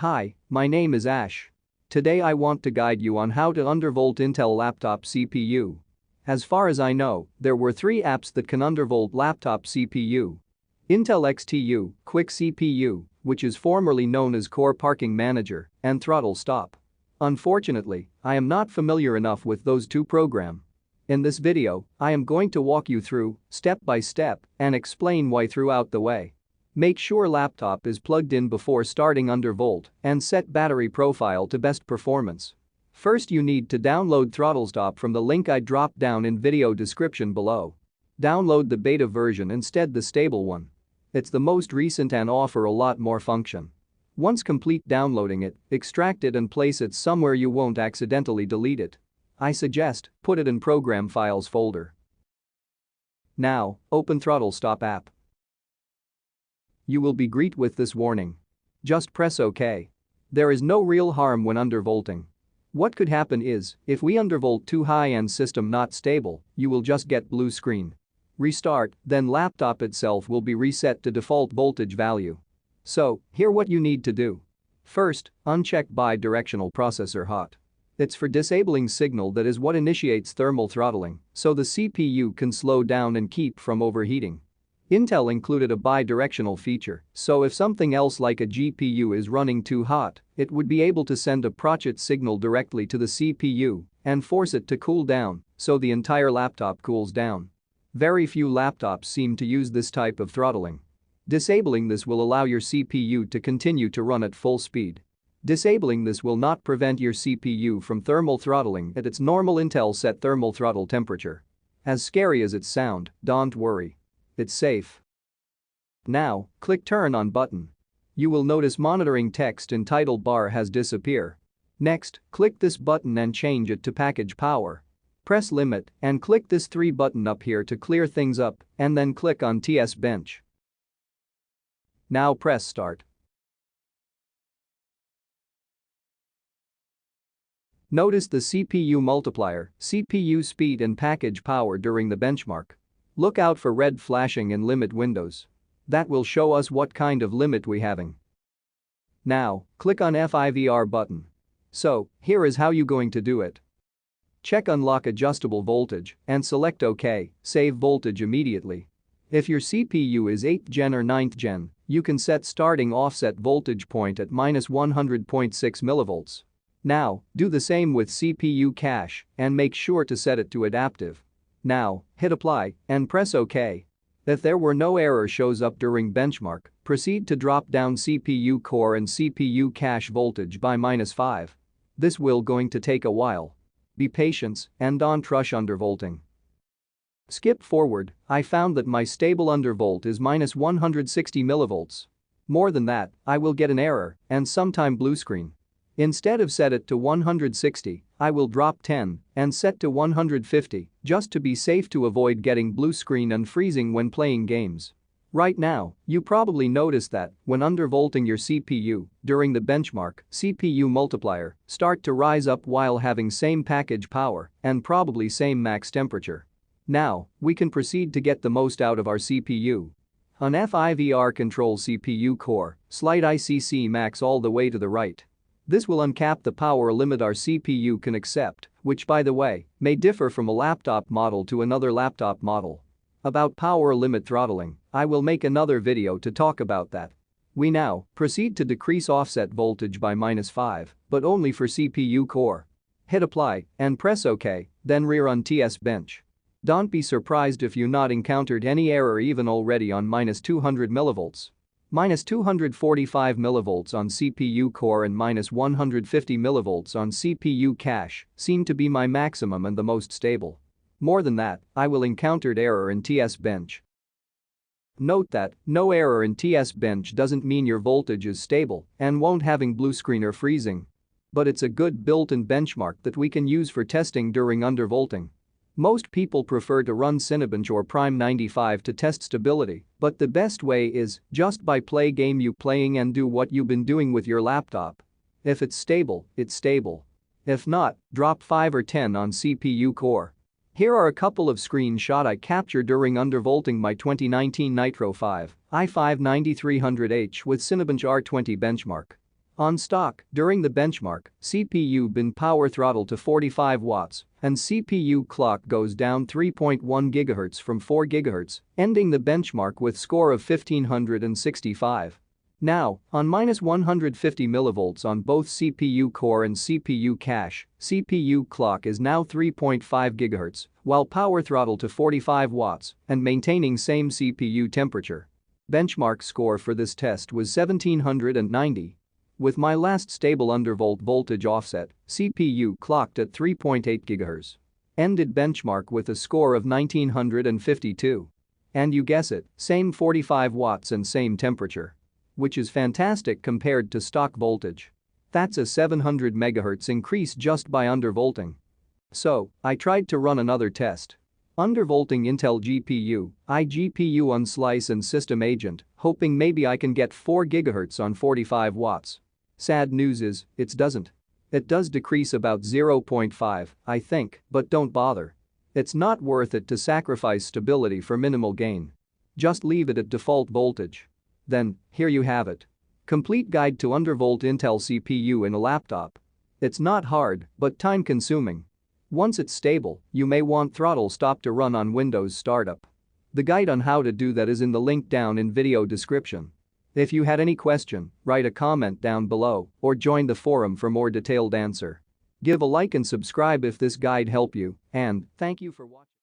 Hi, my name is Ash. Today I want to guide you on how to undervolt Intel laptop CPU. As far as I know, there were 3 apps that can undervolt laptop CPU. Intel XTU, Quick CPU, which is formerly known as Core Parking Manager, and ThrottleStop. Unfortunately, I am not familiar enough with those 2 programs. In this video, I am going to walk you through, step by step, and explain why throughout the way. Make sure laptop is plugged in before starting Undervolt and set battery profile to best performance. First you need to download ThrottleStop from the link I dropped down in video description below. Download the beta version instead the stable one. It's the most recent and offer a lot more function. Once complete downloading it, extract it and place it somewhere you won't accidentally delete it. I suggest put it in Program Files folder. Now, open ThrottleStop app. You will be greeted with this warning. Just press OK. There is no real harm when undervolting. What could happen is, if we undervolt too high and system not stable, you will just get blue screen. Restart, then laptop itself will be reset to default voltage value. So, here what you need to do. First, uncheck bi-directional processor hot. It's for disabling signal that is what initiates thermal throttling, so the CPU can slow down and keep from overheating. Intel included a bi-directional feature, so if something else like a GPU is running too hot, it would be able to send a Prochit signal directly to the CPU and force it to cool down, so the entire laptop cools down. Very few laptops seem to use this type of throttling. Disabling this will allow your CPU to continue to run at full speed. Disabling this will not prevent your CPU from thermal throttling at its normal Intel set thermal throttle temperature. As scary as it sounds, don't worry. It's safe. Now, click Turn On button. You will notice monitoring text in title bar has disappeared. Next, click this button and change it to Package Power. Press Limit and click this 3 button up here to clear things up and then click on TS Bench. Now press Start. Notice the CPU multiplier, CPU speed and package power during the benchmark. Look out for red flashing in limit windows. That will show us what kind of limit we having. Now, click on FIVR button. So, here is how you going to do it. Check Unlock Adjustable Voltage and select OK, save voltage immediately. If your CPU is 8th gen or 9th gen, you can set starting offset voltage point at -100.6 mV. Now, do the same with CPU cache and make sure to set it to adaptive. Now, hit apply and press OK. If there were no error shows up during benchmark, proceed to drop down CPU core and CPU cache voltage by -5. This will going to take a while. Be patient and don't rush undervolting. Skip forward, I found that my stable undervolt is -160 mV. More than that, I will get an error and sometime blue screen. Instead of set it to 160, I will drop 10 and set to 150 just to be safe to avoid getting blue screen and freezing when playing games. Right now, you probably noticed that when undervolting your CPU, during the benchmark, CPU multiplier start to rise up while having same package power and probably same max temperature. Now, we can proceed to get the most out of our CPU. On FIVR control CPU core, slide ICC max all the way to the right. This will uncap the power limit our CPU can accept, which by the way, may differ from a laptop model to another laptop model. About power limit throttling, I will make another video to talk about that. We now proceed to decrease offset voltage by -5, but only for CPU core. Hit apply and press OK, then rerun TS Bench. Don't be surprised if you not encountered any error even already on -200 mV. -245 mV on CPU core and -150 mV on CPU cache seem to be my maximum and the most stable. More than that, I will encountered error in TS Bench. Note that no error in TS Bench doesn't mean your voltage is stable and won't having blue screen or freezing. But it's a good built-in benchmark that we can use for testing during undervolting. Most people prefer to run Cinebench or Prime 95 to test stability, but the best way is just by play game you playing and do what you've been doing with your laptop. If it's stable, it's stable. If not, drop 5 or 10 on CPU core. Here are a couple of screenshots I captured during undervolting my 2019 Nitro 5 i5 9300H with Cinebench R20 benchmark. On stock, during the benchmark, CPU bin power throttle to 45 watts and CPU clock goes down 3.1 GHz from 4 GHz, ending the benchmark with score of 1565. Now, on -150 mV on both CPU core and CPU cache, CPU clock is now 3.5 GHz, while power throttle to 45 watts and maintaining same CPU temperature. Benchmark score for this test was 1790. With my last stable undervolt voltage offset, CPU clocked at 3.8 GHz. Ended benchmark with a score of 1952. And you guess it, same 45 watts and same temperature. Which is fantastic compared to stock voltage. That's a 700 MHz increase just by undervolting. So, I tried to run another test. Undervolting Intel GPU, iGPU unslice and system agent, hoping maybe I can get 4 GHz on 45 watts. Sad news is, it doesn't. It does decrease about 0.5, I think, but don't bother. It's not worth it to sacrifice stability for minimal gain. Just leave it at default voltage. Then, here you have it. Complete guide to undervolt Intel CPU in a laptop. It's not hard, but time-consuming. Once it's stable, you may want ThrottleStop to run on Windows startup. The guide on how to do that is in the link down in video description. If you had any question, write a comment down below or join the forum for more detailed answer. Give a like and subscribe if this guide helped you, and thank you for watching.